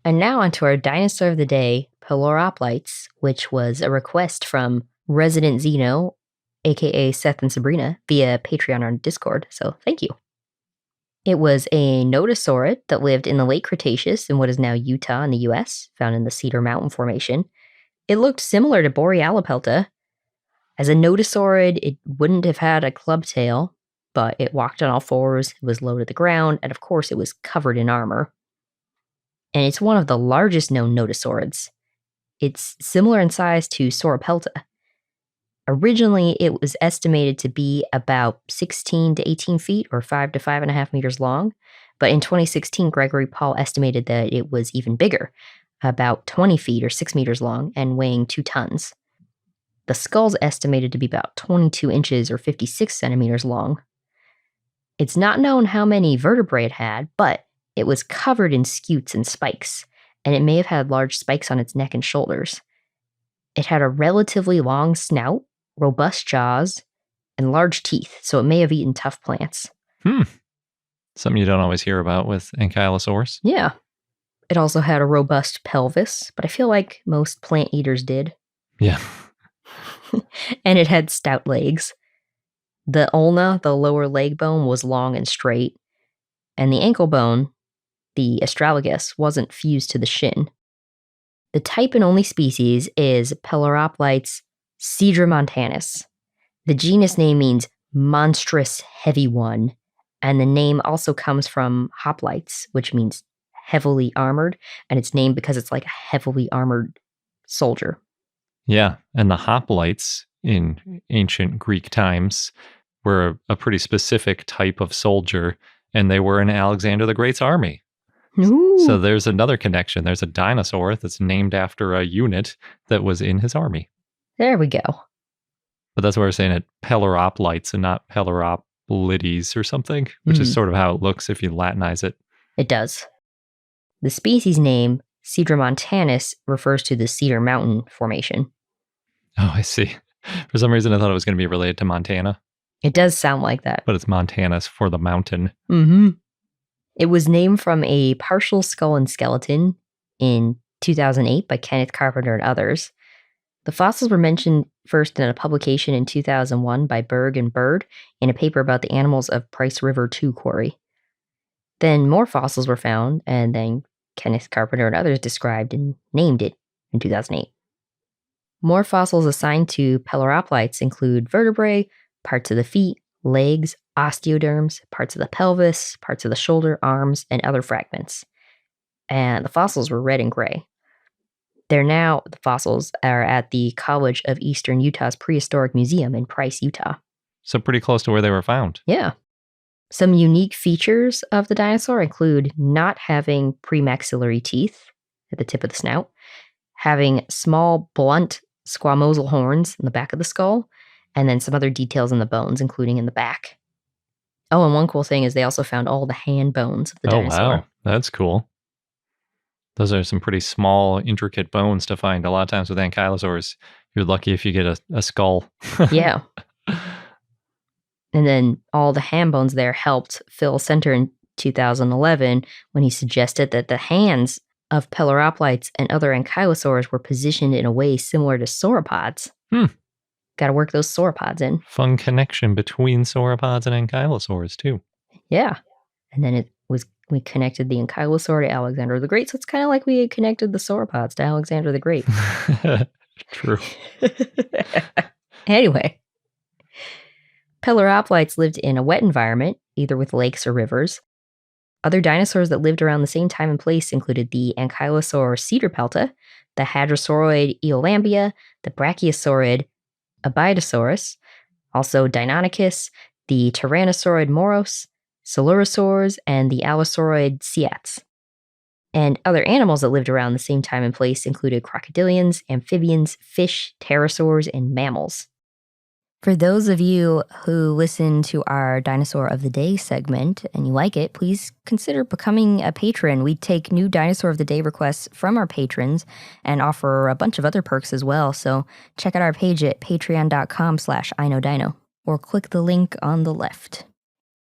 And now onto our dinosaur of the day, Peloroplites, which was a request from resident Zeno, aka Seth and Sabrina, via Patreon or Discord, so thank you. It was a nodosaurid that lived in the Late Cretaceous in what is now Utah in the US, found in the Cedar Mountain Formation. It looked similar to Borealopelta. As a nodosaurid, it wouldn't have had a club tail, but it walked on all fours, it was low to the ground, and of course it was covered in armor. And it's one of the largest known nodosaurids. It's similar in size to Sauropelta. Originally, it was estimated to be about 16 to 18 feet or 5 to 5.5 meters long, but in 2016, Gregory Paul estimated that it was even bigger, about 20 feet or 6 meters long and weighing 2 tons. The skull's estimated to be about 22 inches or 56 centimeters long. It's not known how many vertebrae it had, but it was covered in scutes and spikes, and it may have had large spikes on its neck and shoulders. It had a relatively long snout, robust jaws, and large teeth, so it may have eaten tough plants. Something you don't always hear about with ankylosaurs. Yeah. It also had a robust pelvis, but I feel like most plant eaters did. Yeah. And it had stout legs. The ulna, the lower leg bone, was long and straight, and the ankle bone, the astragalus, wasn't fused to the shin. The type and only species is Peloroplites cedramontanus. The genus name means monstrous heavy one, and the name also comes from hoplites, which means heavily armored, and it's named because it's like a heavily armored soldier. Yeah, and the hoplites in ancient Greek times were a pretty specific type of soldier, and they were in Alexander the Great's army. Ooh. So there's another connection. There's a dinosaur that's named after a unit that was in his army. There we go. But that's why we're saying it Peloroplites and not Peloroplites or something, which is sort of how it looks if you Latinize it. It does. The species name, Cedramontanus, refers to the Cedar Mountain Formation. Oh, I see. For some reason, I thought it was going to be related to Montana. It does sound like that. But it's Montanus for the mountain. Mm-hmm. It was named from a partial skull and skeleton in 2008 by Kenneth Carpenter and others. The fossils were mentioned first in a publication in 2001 by Berg and Bird in a paper about the animals of Price River 2 quarry. Then more fossils were found, and then Kenneth Carpenter and others described and named it in 2008. More fossils assigned to Peloroplites include vertebrae, parts of the feet, legs, osteoderms, parts of the pelvis, parts of the shoulder, arms, and other fragments. And the fossils were red and gray. The fossils are at the College of Eastern Utah's Prehistoric Museum in Price, Utah. So pretty close to where they were found. Yeah. Some unique features of the dinosaur include not having premaxillary teeth at the tip of the snout, having small, blunt, squamosal horns in the back of the skull, and then some other details in the bones, including in the back. Oh, and one cool thing is they also found all the hand bones of the dinosaur. Oh, wow. That's cool. Those are some pretty small, intricate bones to find. A lot of times with ankylosaurs, you're lucky if you get a skull. Yeah. And then all the hand bones there helped Phil Center in 2011 when he suggested that the hands of Peloroplites and other ankylosaurs were positioned in a way similar to sauropods. Got to work those sauropods in. Fun connection between sauropods and ankylosaurs, too. Yeah. And then we connected the ankylosaur to Alexander the Great, so it's kind of like we had connected the sauropods to Alexander the Great. True. Anyway, Peloroplites lived in a wet environment, either with lakes or rivers. Other dinosaurs that lived around the same time and place included the ankylosaur Cedarpelta, the hadrosauroid Eolambia, the brachiosaurid Abidosaurus, also Deinonychus, the tyrannosaurid Moros, Silurosaurs, and the allosauriid Scutes. And other animals that lived around the same time and place included crocodilians, amphibians, fish, pterosaurs, and mammals. For those of you who listen to our Dinosaur of the Day segment and you like it, please consider becoming a patron. We take new Dinosaur of the Day requests from our patrons and offer a bunch of other perks as well. So check out our page at patreon.com/I Know Dino or click the link on the left.